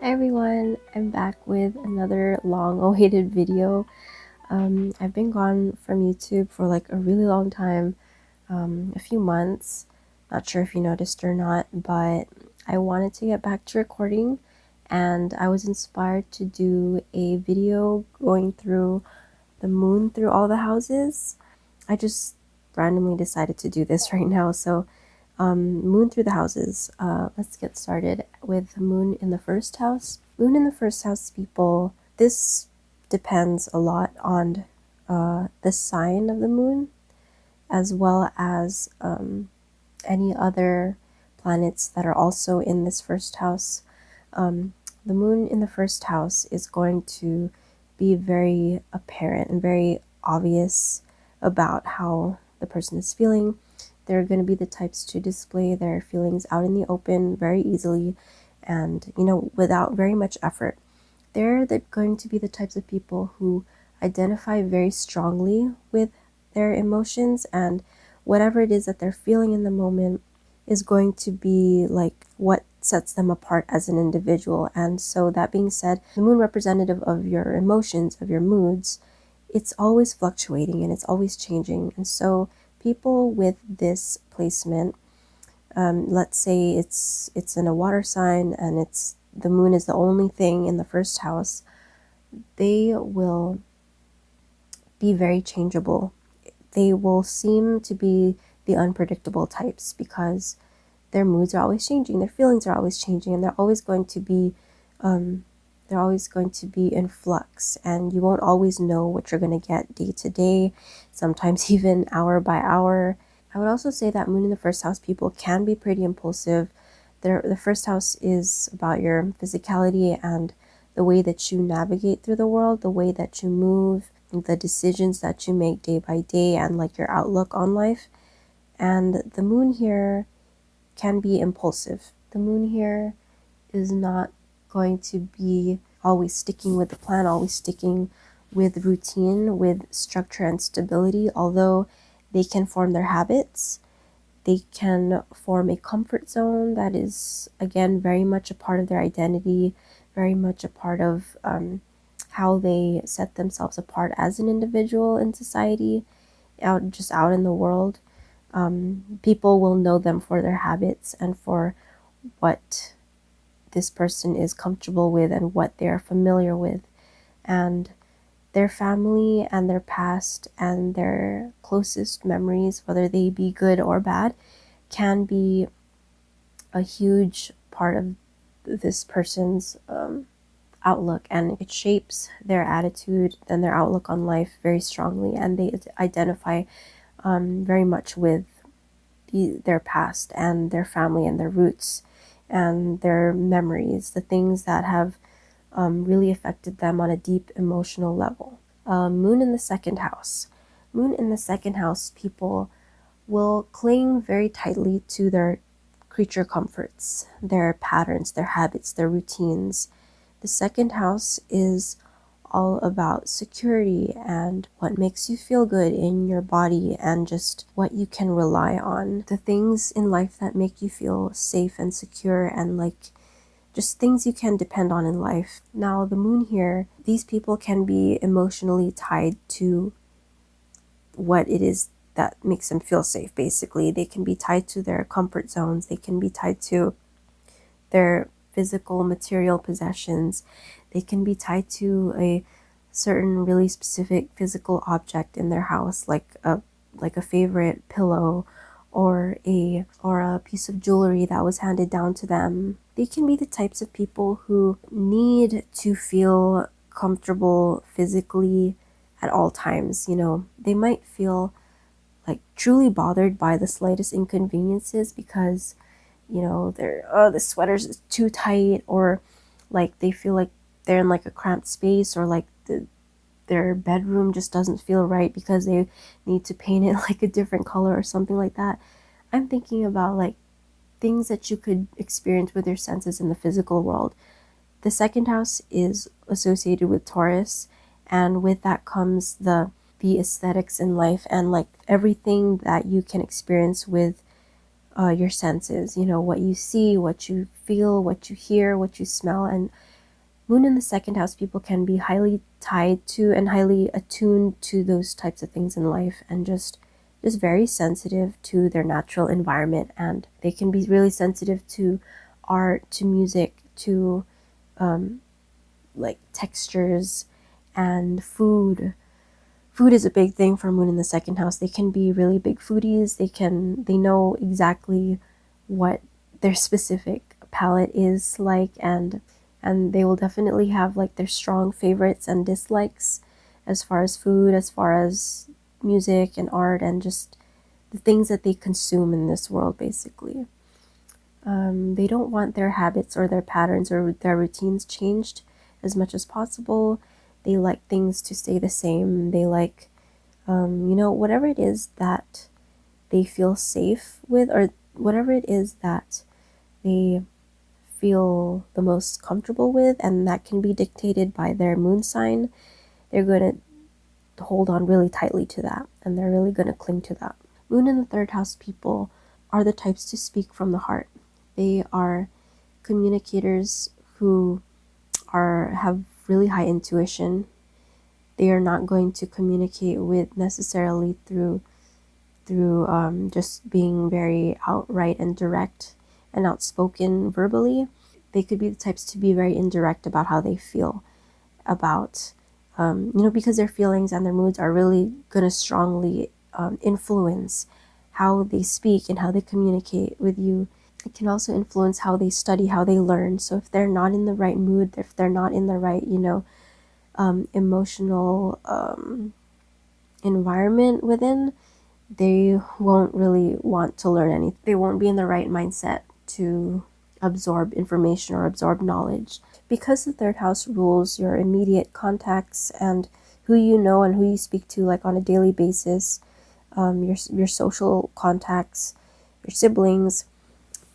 Hi everyone, I'm back with another long-awaited video. I've been gone from YouTube for like a really long time, a few months. Not sure if you noticed or not, but I wanted to get back to recording and I was inspired to do a video going through the moon through all the houses. I just randomly decided to do this right now, so moon through the houses. Let's get started with moon in the first house. Moon in the first house, people, this depends a lot on the sign of the moon, as well as any other planets that are also in this first house. The moon in the first house is going to be very apparent and very obvious about how the person is feeling. They're going to be the types to display their feelings out in the open very easily and, without very much effort. They're going to be the types of people who identify very strongly with their emotions, and whatever it is that they're feeling in the moment is going to be like what sets them apart as an individual. And so, that being said, the moon representative of your emotions, of your moods, it's always fluctuating and it's always changing. And so people with this placement, let's say it's in a water sign and the moon is the only thing in the first house, they will be very changeable. They will seem to be the unpredictable types because their moods are always changing, their feelings are always changing, and they're always going to be in flux, and you won't always know what you're going to get day to day, sometimes even hour by hour. I would also say that moon in the first house people can be pretty impulsive. The first house is about your physicality and the way that you navigate through the world, the way that you move, the decisions that you make day by day, and like your outlook on life. And the moon here can be impulsive. The moon here is not going to be always sticking with the plan, always sticking with routine, with structure and stability. Although they can form their habits, they can form a comfort zone that is, again, very much a part of their identity, very much a part of how they set themselves apart as an individual in society, out in the world. People will know them for their habits and for what this person is comfortable with and what they're familiar with. And their family and their past and their closest memories, whether they be good or bad, can be a huge part of this person's outlook, and it shapes their attitude and their outlook on life very strongly, and they identify very much with their past and their family and their roots and their memories, the things that have really affected them on a deep emotional level. Moon in the second house. Moon in the second house, people will cling very tightly to their creature comforts, their patterns, their habits, their routines. The second house is all about security and what makes you feel good in your body and just what you can rely on. The things in life that make you feel safe and secure and like just things you can depend on in life. Now, the moon here, these people can be emotionally tied to what it is that makes them feel safe, basically. They can be tied to their comfort zones. They can be tied to their physical, material possessions. They can be tied to a certain really specific physical object in their house, like a favorite pillow or a piece of jewelry that was handed down to them. They can be the types of people who need to feel comfortable physically at all times. They might feel like truly bothered by the slightest inconveniences because the sweater's too tight, or like they feel like they're in like a cramped space, or like their bedroom just doesn't feel right because they need to paint it like a different color or something like that. I'm thinking about like things that you could experience with your senses in the physical world. The second house is associated with Taurus, and with that comes the aesthetics in life and like everything that you can experience with your senses, what you see, what you feel, what you hear, what you smell, and Moon in the second house people can be highly tied to and highly attuned to those types of things in life, and just very sensitive to their natural environment, and they can be really sensitive to art, to music, to like textures and food. Food is a big thing for Moon in the second house. They can be really big foodies. They know exactly what their specific palate is like, and they will definitely have like their strong favorites and dislikes as far as food, as far as music and art, and just the things that they consume in this world, basically. They don't want their habits or their patterns or their routines changed as much as possible. They like things to stay the same. They like, whatever it is that they feel safe with, or whatever it is that they feel the most comfortable with, and that can be dictated by their moon sign. They're going to hold on really tightly to that, and they're really going to cling to that. Moon in the third house people are the types to speak from the heart. They are communicators who have really high intuition. They are not going to communicate with necessarily through just being very outright and direct and outspoken verbally. They could be the types to be very indirect about how they feel about, because their feelings and their moods are really going to strongly influence how they speak and how they communicate with you. It can also influence how they study, how they learn. So if they're not in the right mood, if they're not in the right, emotional environment within, they won't really want to learn anything. They won't be in the right mindset to absorb information or absorb knowledge. Because the third house rules your immediate contacts and who you know and who you speak to like on a daily basis, your social contacts, your siblings,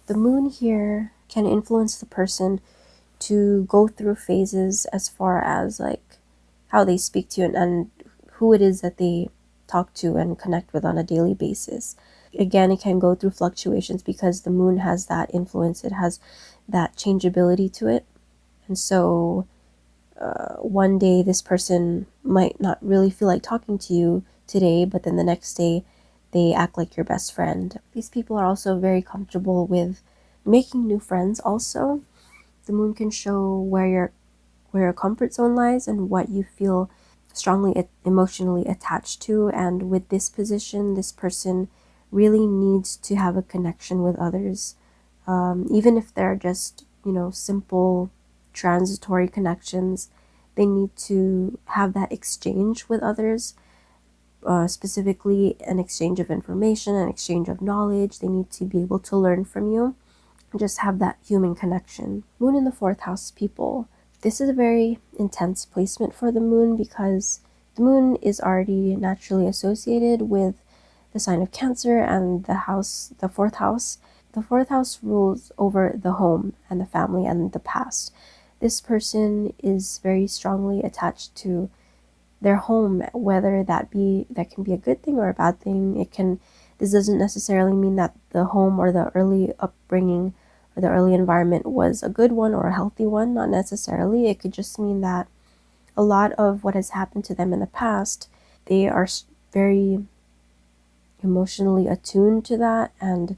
the moon here can influence the person to go through phases as far as like how they speak to you, and who it is that they talk to and connect with on a daily basis. Again, it can go through fluctuations because the moon has that influence. It has that changeability to it. And so one day this person might not really feel like talking to you today, but then the next day they act like your best friend. These people are also very comfortable with making new friends also. The moon can show where your comfort zone lies and what you feel strongly emotionally attached to. And with this position, this person really needs to have a connection with others, even if they're just simple transitory connections. They need to have that exchange with others, specifically an exchange of information, an exchange of knowledge. They need to be able to learn from you, just have that human connection. Moon in the fourth house people, this is a very intense placement for the moon because the moon is already naturally associated with the sign of Cancer and the fourth house. The fourth house rules over the home and the family and the past. This person is very strongly attached to their home, whether that can be a good thing or a bad thing. This doesn't necessarily mean that the home or the early upbringing or the early environment was a good one or a healthy one. Not necessarily. It could just mean that a lot of what has happened to them in the past, they are very emotionally attuned to that, and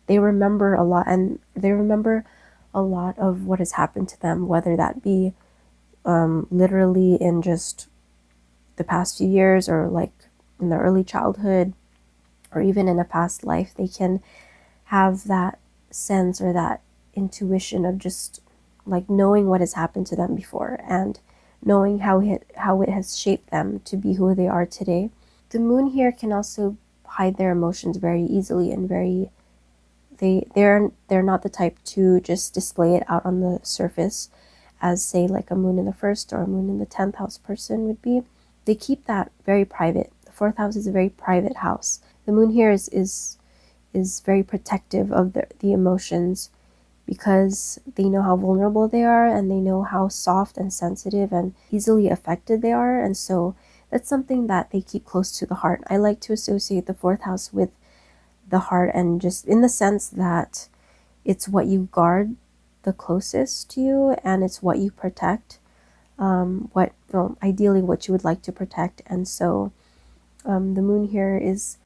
they remember a lot, of what has happened to them, whether that be literally in just the past few years, or like in their early childhood, or even in a past life. They can have that sense or that intuition of just like knowing what has happened to them before and knowing how it has shaped them to be who they are today. The moon here can also hide their emotions very easily, and they're not the type to just display it out on the surface as, say, like a moon in the first or a moon in the 10th house person would be. They keep that very private. The fourth house is a very private house. The moon here is very protective of the emotions, because they know how vulnerable they are, and they know how soft and sensitive and easily affected they are. And so that's something that they keep close to the heart. I like to associate the fourth house with the heart, and just in the sense that it's what you guard the closest to you, and it's what you protect. ideally what you would like to protect. And so the moon here is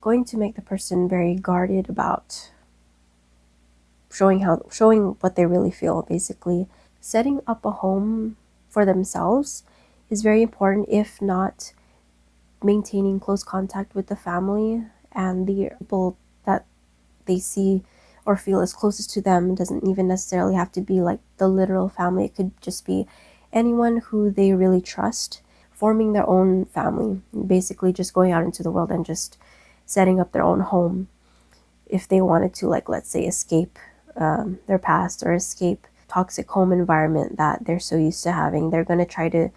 going to make the person very guarded about showing what they really feel. Basically, setting up a home for themselves is very important. If not, maintaining close contact with the family and the people that they see or feel is closest to them. It doesn't even necessarily have to be like the literal family. It could just be anyone who they really trust, forming their own family, basically just going out into the world and just setting up their own home. If they wanted to, like, let's say, escape their past or escape toxic home environment that they're so used to having, they're going to try to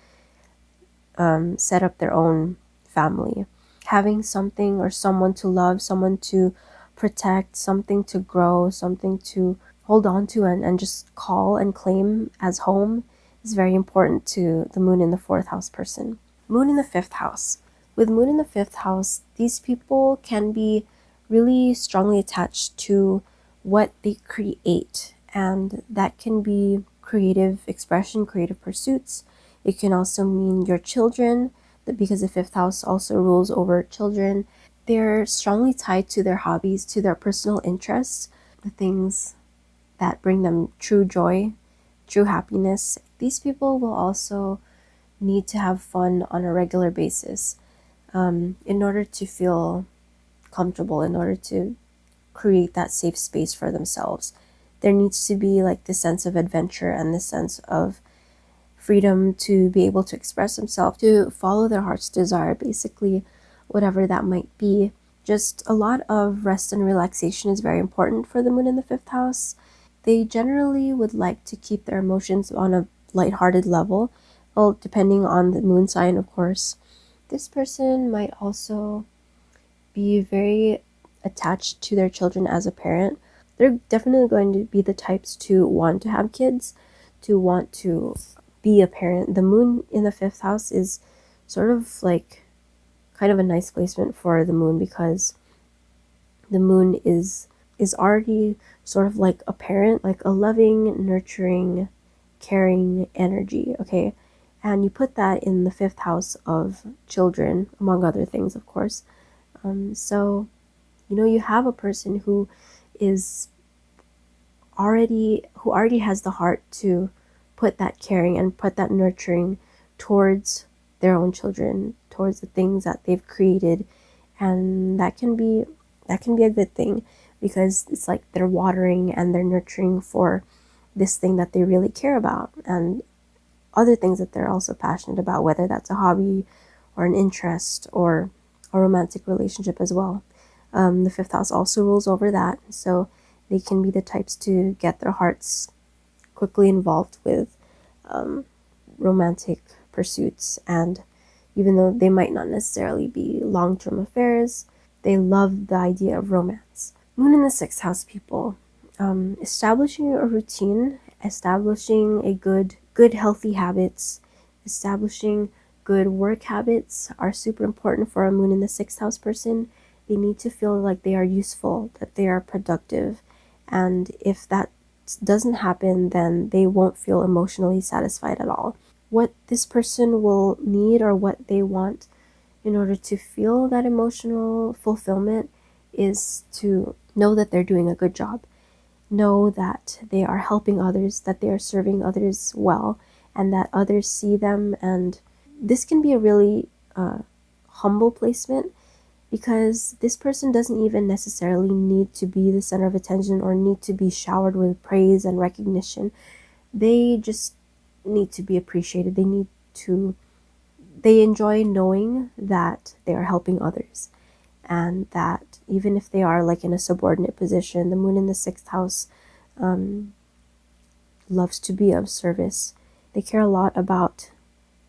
set up their own family. Having something or someone to love, someone to protect, something to grow, something to hold on to and just call and claim as home is very important to the moon in the 4th house person. Moon in the 5th house. With moon in the 5th house, these people can be really strongly attached to what they create, and that can be creative expression, creative pursuits. It can also mean your children, because the 5th house also rules over children. They're strongly tied to their hobbies, to their personal interests, the things that bring them true joy, true happiness. These people will also need to have fun on a regular basis in order to feel comfortable, in order to create that safe space for themselves. There needs to be like this sense of adventure and this sense of freedom to be able to express themselves, to follow their heart's desire, basically, whatever that might be. Just a lot of rest and relaxation is very important for the moon in the 5th house. They generally would like to keep their emotions on a lighthearted level, well, depending on the moon sign, of course. This person might also be very attached to their children as a parent. They're definitely going to be the types to want to have kids, to want to be a parent. The moon in the 5th house is sort of like kind of a nice placement for the moon, because the moon is already sort of like a parent, like a loving, nurturing, caring energy, okay? And you put that in the 5th house of children, among other things, of course. So, you have a person who already has the heart to put that caring and put that nurturing towards their own children, towards the things that they've created. And that can be a good thing, because it's like they're watering and they're nurturing for this thing that they really care about, and other things that they're also passionate about, whether that's a hobby or an interest or a romantic relationship as well. The 5th house also rules over that, so they can be the types to get their hearts quickly involved with romantic pursuits. And even though they might not necessarily be long-term affairs, they love the idea of romance. Moon in the 6th house people. Establishing a routine, establishing a good healthy habits, establishing good work habits are super important for a moon in the 6th house person. They need to feel like they are useful, that they are productive. And if that doesn't happen, then they won't feel emotionally satisfied at all. What this person will need, or what they want in order to feel that emotional fulfillment, is to know that they're doing a good job, know that they are helping others, that they are serving others well, and that others see them. And this can be a really humble placement, because this person doesn't even necessarily need to be the center of attention or need to be showered with praise and recognition. They just need to be appreciated. They enjoy knowing that they are helping others, and that even if they are like in a subordinate position, the moon in the 6th house loves to be of service. They care a lot about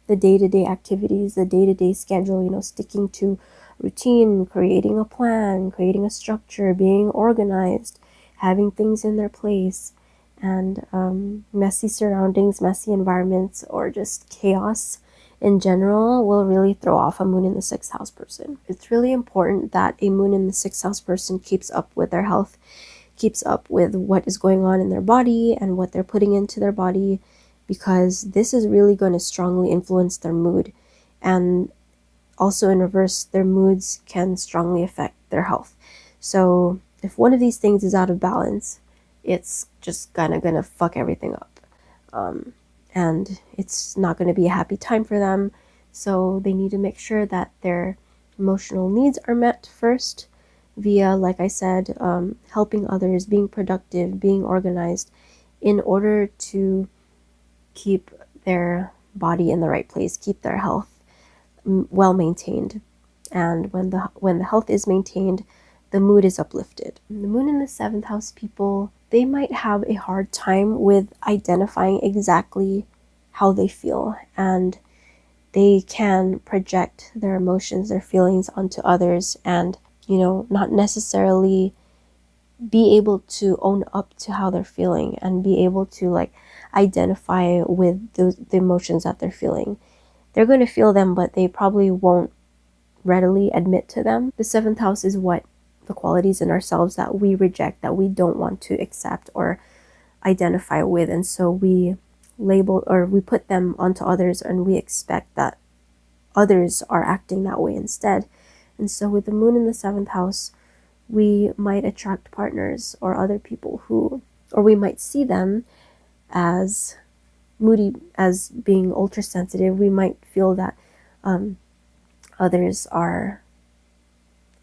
the day-to-day activities, the day-to-day schedule, sticking to routine, creating a plan, creating a structure, being organized, having things in their place. And messy surroundings, messy environments, or just chaos in general will really throw off a moon in the 6th house person. It's really important that a moon in the 6th house person keeps up with their health, keeps up with what is going on in their body and what they're putting into their body, because this is really going to strongly influence their mood. And also in reverse, their moods can strongly affect their health. So if one of these things is out of balance, it's just gonna fuck everything up. And it's not going to be a happy time for them. So they need to make sure that their emotional needs are met first via, like I said, helping others, being productive, being organized, in order to keep their body in the right place, keep their health well maintained. And when the health is maintained, the mood is uplifted. The moon in the seventh house people, they might have a hard time with identifying exactly how they feel, and they can project their emotions, their feelings onto others, and not necessarily be able to own up to how they're feeling and be able to like identify with the emotions that they're feeling. They're going to feel them, but they probably won't readily admit to them. The seventh house is what the qualities in ourselves that we reject, that we don't want to accept or identify with. And so we label or we put them onto others, and we expect that others are acting that way instead. And so with the moon in the seventh house, we might attract partners or other people or we might see them as moody, as being ultra sensitive. We might feel that others are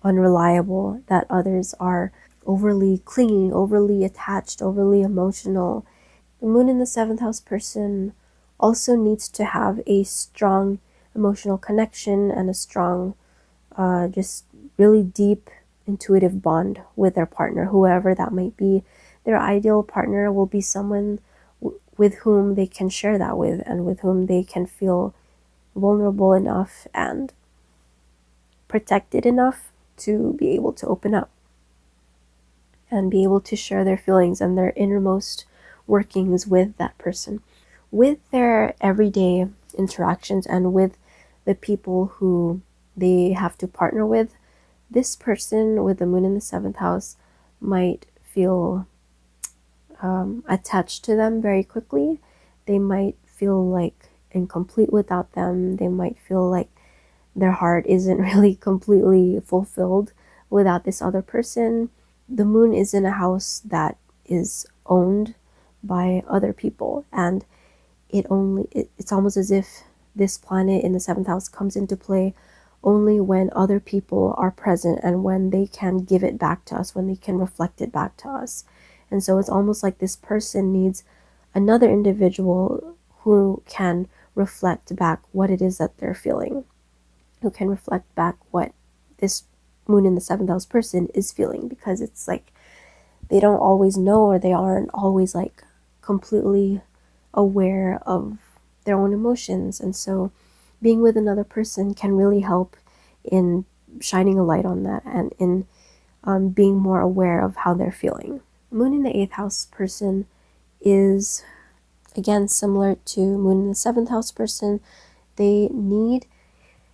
unreliable, that others are overly clingy, overly attached, overly emotional. The moon in the seventh house person also needs to have a strong emotional connection and a strong, just really deep intuitive bond with their partner, whoever that might be. Their ideal partner will be someone with whom they can share that with, and with whom they can feel vulnerable enough and protected enough to be able to open up and be able to share their feelings and their innermost workings with that person. With their everyday interactions and with the people who they have to partner with, this person with the moon in the seventh house might feel attached to them very quickly. They might feel like incomplete without them. They might feel like their heart isn't really completely fulfilled without this other person. The moon is in a house that is owned by other people, and it's almost as if this planet in the seventh house comes into play only when other people are present and when they can give it back to us, when they can reflect it back to us. And so it's almost like this person needs another individual who can reflect back what it is that they're feeling, who can reflect back what this moon in the seventh house person is feeling, because it's like they don't always know, or they aren't always like completely aware of their own emotions. And so being with another person can really help in shining a light on that and in being more aware of how they're feeling. Moon in the eighth house person is, again, similar to moon in the seventh house person. They need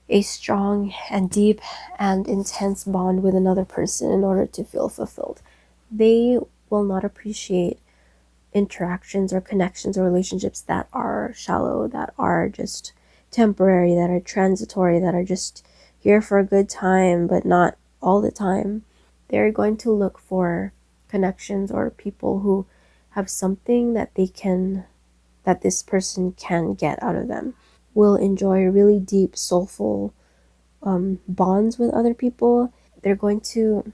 a strong and deep and intense bond with another person in order to feel fulfilled. They will not appreciate interactions or connections or relationships that are shallow, that are just temporary, that are transitory, that are just here for a good time but not all the time. They're going to look for connections or people who have something that this person can get out of them. Will enjoy really deep, soulful bonds with other people. They're going to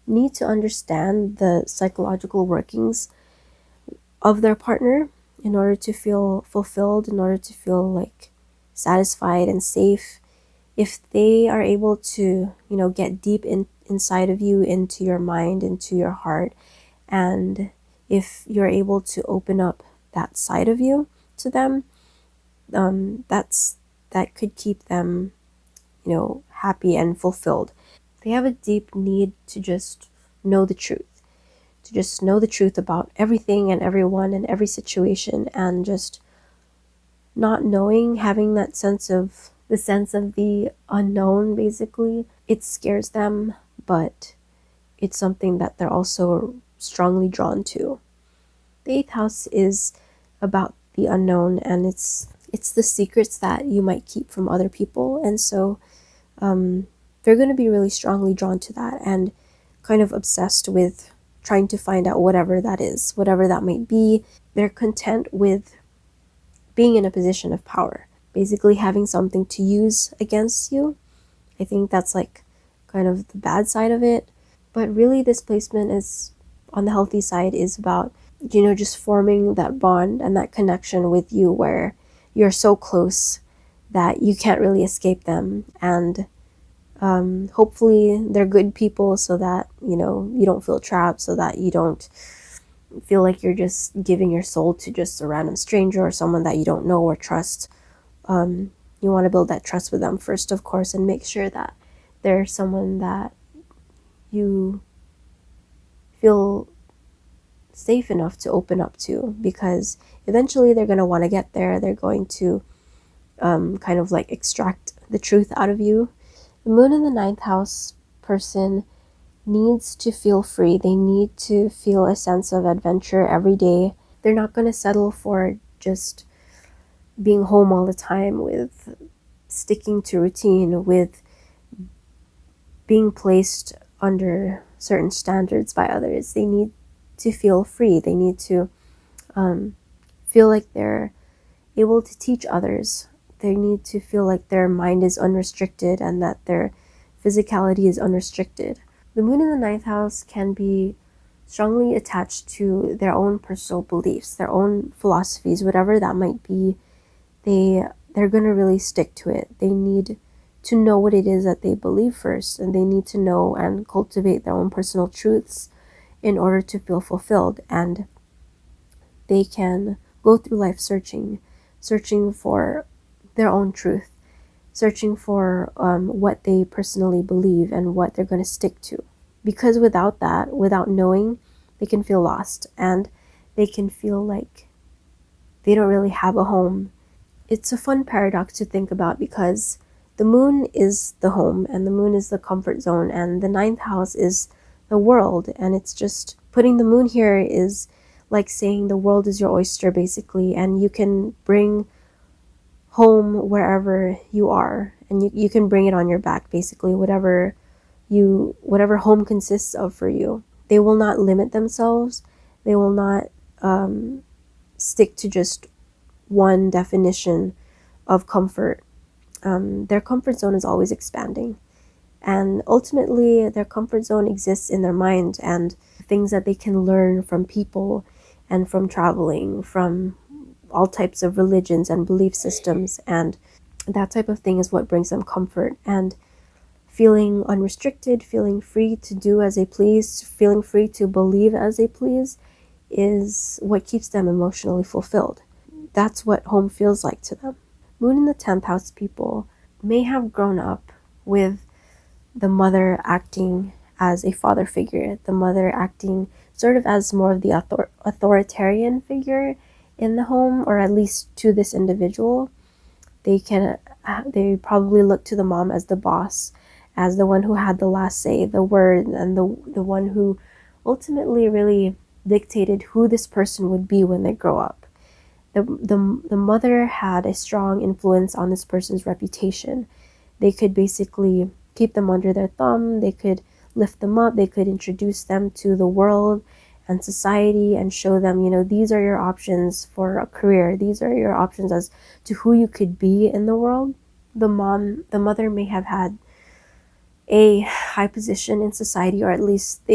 need to understand the psychological workings of their partner in order to feel fulfilled, in order to feel like satisfied and safe. If they are able to, get deep inside of you, into your mind, into your heart, and if you're able to open up that side of you to them, that could keep them, happy and fulfilled. They have a deep need to just know the truth, to just know the truth about everything and everyone and every situation, and just not knowing, having that sense of the unknown. Basically, it scares them, but it's something that they're also strongly drawn to. The eighth house is about the unknown, and it's the secrets that you might keep from other people. And so they're going to be really strongly drawn to that and kind of obsessed with trying to find out whatever that is, whatever that might be. They're content with being in a position of power, basically having something to use against you. I think that's like kind of the bad side of it. But really, this placement is on the healthy side, is about, just forming that bond and that connection with you where you're so close that you can't really escape them. And hopefully they're good people so that, you don't feel trapped, so that you don't feel like you're just giving your soul to just a random stranger or someone that you don't know or trust. You want to build that trust with them first, of course, and make sure that they're someone that you feel safe enough to open up to, because eventually they're going to want to get there. They're going to kind of like extract the truth out of you. The moon in the ninth house person needs to feel free. They need to feel a sense of adventure every day. They're not going to settle for just being home all the time, with sticking to routine, with being placed under certain standards by others. They need to feel free. They need to feel like they're able to teach others. They need to feel like their mind is unrestricted and that their physicality is unrestricted. The moon in the ninth house can be strongly attached to their own personal beliefs, their own philosophies, whatever that might be. They're going to really stick to it. They need to know what it is that they believe first, and they need to know and cultivate their own personal truths in order to feel fulfilled. And they can go through life searching for their own truth, searching for what they personally believe and what they're going to stick to. Because without that, without knowing, they can feel lost, and they can feel like they don't really have a home. It's a fun paradox to think about, because the moon is the home and the moon is the comfort zone, and the ninth house is the world. And it's just putting the moon here is like saying the world is your oyster, basically, and you can bring home wherever you are, and you can bring it on your back, basically, whatever home consists of for you. They will not limit themselves. They will not stick to just one definition of comfort. Their comfort zone is always expanding, and ultimately their comfort zone exists in their mind, and things that they can learn from people and from traveling, from all types of religions and belief systems, and that type of thing is what brings them comfort. And feeling unrestricted, feeling free to do as they please, feeling free to believe as they please is what keeps them emotionally fulfilled. That's what home feels like to them. Moon in the 10th house people may have grown up with the mother acting as a father figure, the mother acting sort of as more of the authoritarian figure in the home, or at least to this individual. They probably look to the mom as the boss, as the one who had the last say, the word, and the one who ultimately really dictated who this person would be when they grow up. The mother had a strong influence on this person's reputation. They could basically keep them under their thumb. They could lift them up. They could introduce them to the world and society and show them, these are your options for a career. These are your options as to who you could be in the world. The mother may have had a high position in society, or at least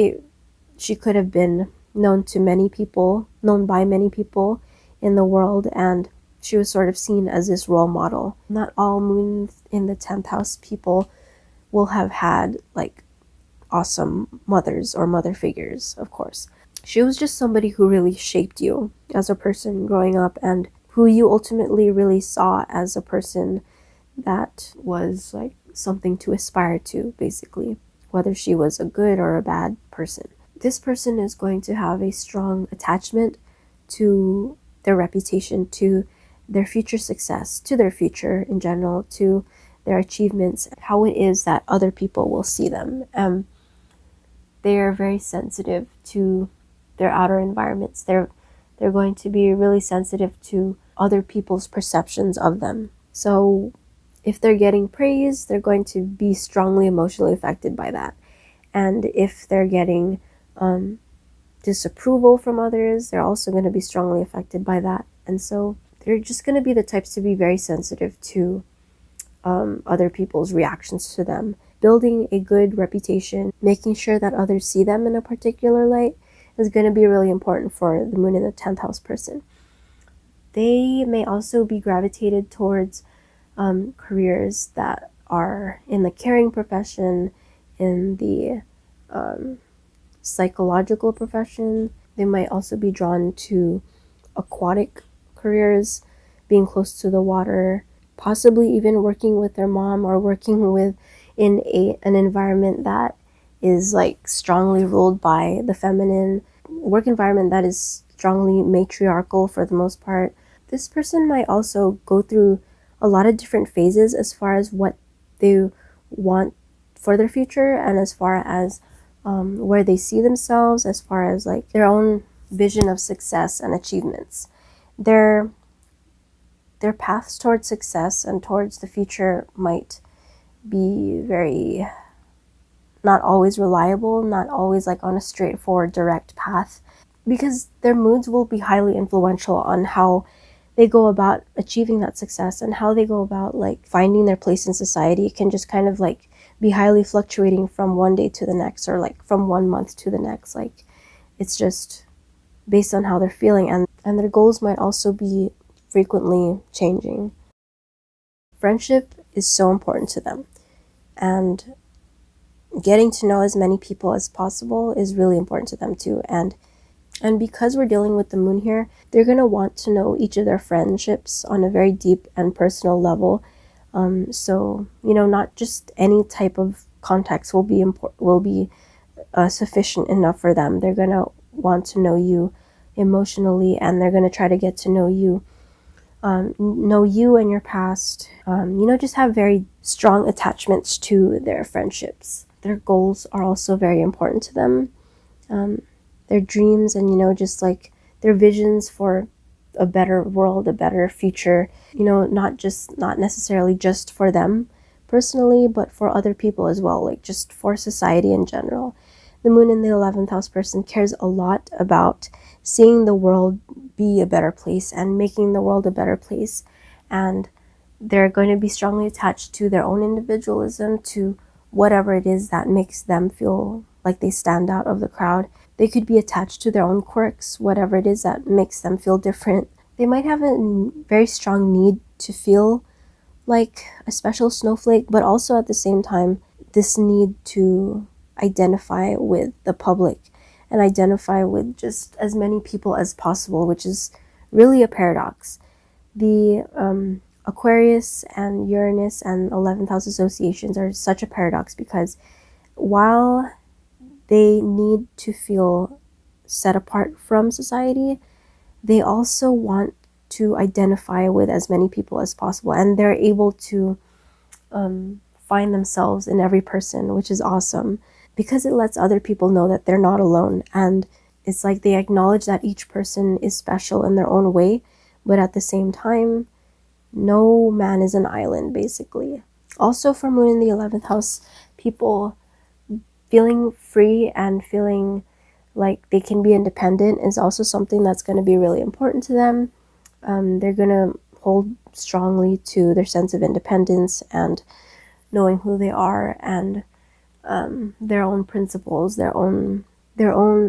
she could have been known by many people in the world, and she was sort of seen as this role model. Not all moons in the 10th house people will have had like awesome mothers or mother figures, of course. She was just somebody who really shaped you as a person growing up, and who you ultimately really saw as a person that was like something to aspire to, basically, whether she was a good or a bad person. This person is going to have a strong attachment to their reputation, to their future success, to their future in general, to their achievements, how it is that other people will see them. They are very sensitive to their outer environments. They're They're going to be really sensitive to other people's perceptions of them. So if they're getting praise, they're going to be strongly emotionally affected by that. And if they're getting disapproval from others, they're also going to be strongly affected by that. And so they're just going to be the types to be very sensitive to other people's reactions to them. Building a good reputation, making sure that others see them in a particular light is going to be really important for the moon in the 10th house person. They may also be gravitated towards careers that are in the caring profession, in the psychological profession. They might also be drawn to aquatic careers, being close to the water, possibly even working with their mom or working with in an environment that is like strongly ruled by the feminine, work environment that is strongly matriarchal for the most part. This person might also go through a lot of different phases as far as what they want for their future, and as far as where they see themselves, as far as like their own vision of success and achievements. Their paths towards success and towards the future might be very not always reliable, not always like on a straightforward direct path, because their moods will be highly influential on how they go about achieving that success and how they go about like finding their place in society. It can just kind of like be highly fluctuating from one day to the next, or like from 1 month to the next. Like it's just based on how they're feeling, and their goals might also be frequently changing. Friendship is so important to them, and getting to know as many people as possible is really important to them too. And because we're dealing with the moon here, they're going to want to know each of their friendships on a very deep and personal level. So, not just any type of context will be sufficient enough for them. They're going to want to know you emotionally, and they're going to try to get to know you and your past. Just have very strong attachments to their friendships. Their goals are also very important to them. Their dreams and, just like their visions for a better world, a better future, not necessarily just for them personally, but for other people as well, like just for society in general. The moon in the 11th house person cares a lot about seeing the world be a better place and making the world a better place. And they're going to be strongly attached to their own individualism, to whatever it is that makes them feel like they stand out of the crowd. They could be attached to their own quirks, whatever it is that makes them feel different. They might have a very strong need to feel like a special snowflake, but also at the same time, this need to identify with the public and identify with just as many people as possible, which is really a paradox. The Aquarius and Uranus and 11th house associations are such a paradox, because while they need to feel set apart from society, they also want to identify with as many people as possible, and they're able to find themselves in every person, which is awesome, because it lets other people know that they're not alone. And it's like they acknowledge that each person is special in their own way, but at the same time, no man is an island, basically. Also, for moon in the 11th house, people feeling free and feeling like they can be independent is also something that's going to be really important to them. They're going to hold strongly to their sense of independence and knowing who they are, and their own principles, their own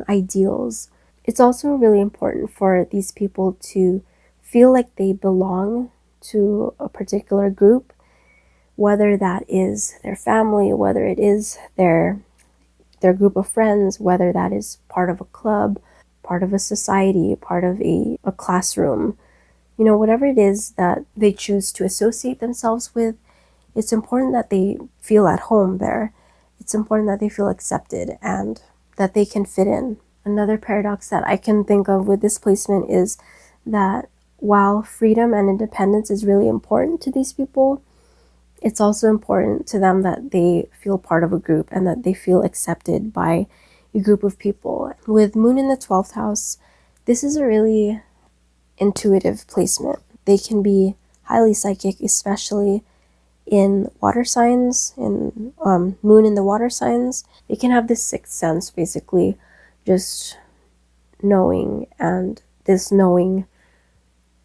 ideals. It's also really important for these people to feel like they belong to a particular group, whether that is their family, whether it is their group of friends, whether that is part of a club, part of a society, part of a classroom. Whatever it is that they choose to associate themselves with, it's important that they feel at home there. It's important that they feel accepted and that they can fit in. Another paradox that I can think of with this placement is that while freedom and independence is really important to these people, it's also important to them that they feel part of a group and that they feel accepted by a group of people. With moon in the 12th house, This is a really intuitive placement. They can be highly psychic, especially in water signs, in moon in the water signs. They can have this sixth sense, basically, just knowing, and this knowing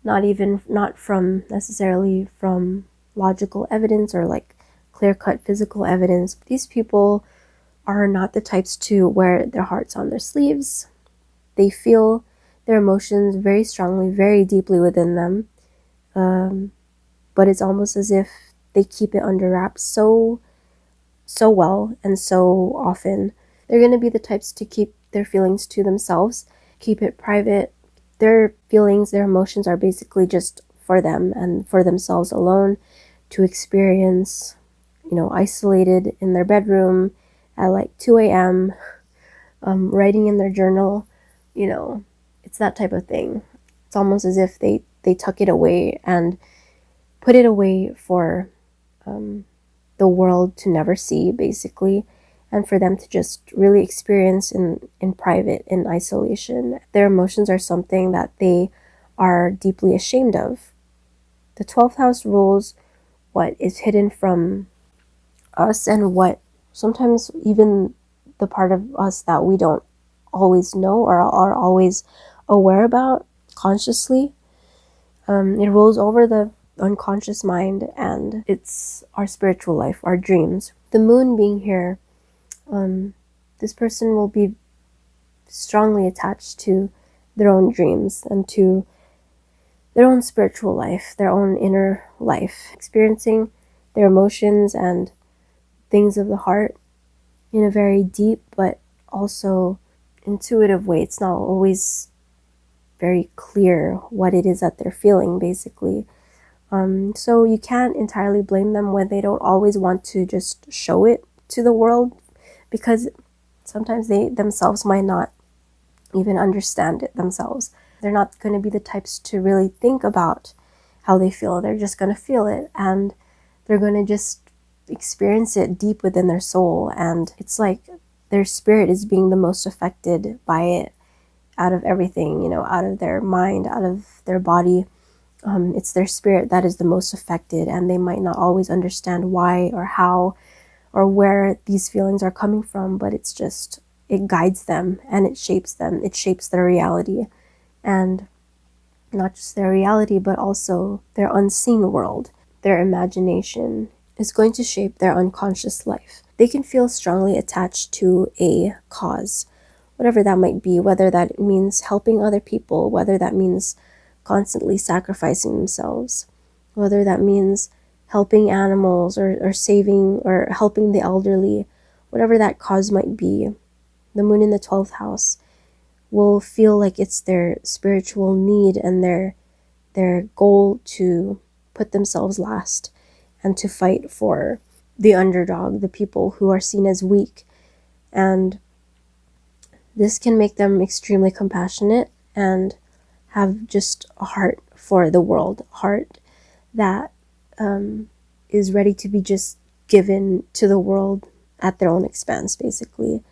not from necessarily from logical evidence or like clear-cut physical evidence. These people are not the types to wear their hearts on their sleeves. They feel their emotions very strongly, very deeply within them, but it's almost as if they keep it under wraps so well and so often. They're going to be the types to keep their feelings to themselves, keep it private. Their feelings, their emotions are basically just for them and for themselves alone to experience, isolated in their bedroom at like 2 a.m., writing in their journal. It's that type of thing. It's almost as if they tuck it away and put it away for the world to never see, basically, and for them to just really experience in private, in isolation. Their emotions are something that they are deeply ashamed of. The 12th house rules what is hidden from us and what sometimes even the part of us that we don't always know or are always aware about consciously. It rolls over the unconscious mind, and it's our spiritual life, our dreams. The moon being here, this person will be strongly attached to their own dreams and to their own spiritual life, their own inner life, experiencing their emotions and things of the heart in a very deep but also intuitive way. It's not always very clear what it is that they're feeling, basically. So you can't entirely blame them when they don't always want to just show it to the world, because sometimes they themselves might not even understand it themselves. They're not going to be the types to really think about how they feel. They're just going to feel it, and they're going to just experience it deep within their soul. And it's like their spirit is being the most affected by it out of everything, out of their mind, out of their body. It's their spirit that is the most affected, and they might not always understand why or how or where these feelings are coming from, but it's just, it guides them and it shapes them. It shapes their reality, and not just their reality, but also their unseen world. Their imagination is going to shape their unconscious life. They can feel strongly attached to a cause, whatever that might be, whether that means helping other people, whether that means constantly sacrificing themselves, whether that means helping animals or saving or helping the elderly, whatever that cause might be. The moon in the 12th house will feel like it's their spiritual need and their goal to put themselves last and to fight for the underdog, the people who are seen as weak. And this can make them extremely compassionate and have just a heart for the world, a heart that is ready to be just given to the world at their own expense, basically.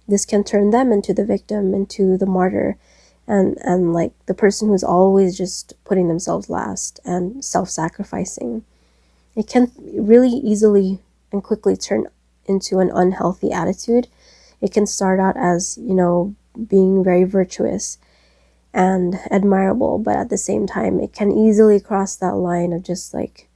This can turn them into the victim, into the martyr, and like the person who's always just putting themselves last and self-sacrificing. It can really easily and quickly turn into an unhealthy attitude. It can start out as, being very virtuous and admirable, but at the same time, it can easily cross that line of just like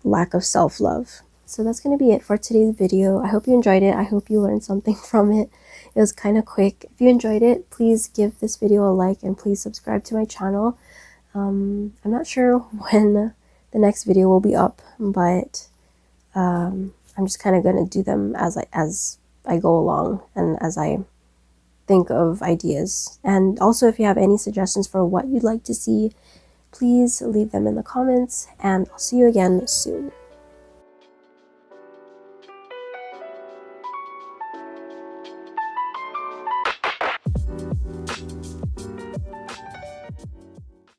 lack of self-love. So that's going to be it for today's video. I hope you enjoyed it. I hope you learned something from it. It was kind of quick. If you enjoyed it, please give this video a like and please subscribe to my channel. I'm not sure when the next video will be up, but I'm just kind of going to do them as I go along and as I think of ideas. And also, if you have any suggestions for what you'd like to see, please leave them in the comments, and I'll see you again soon.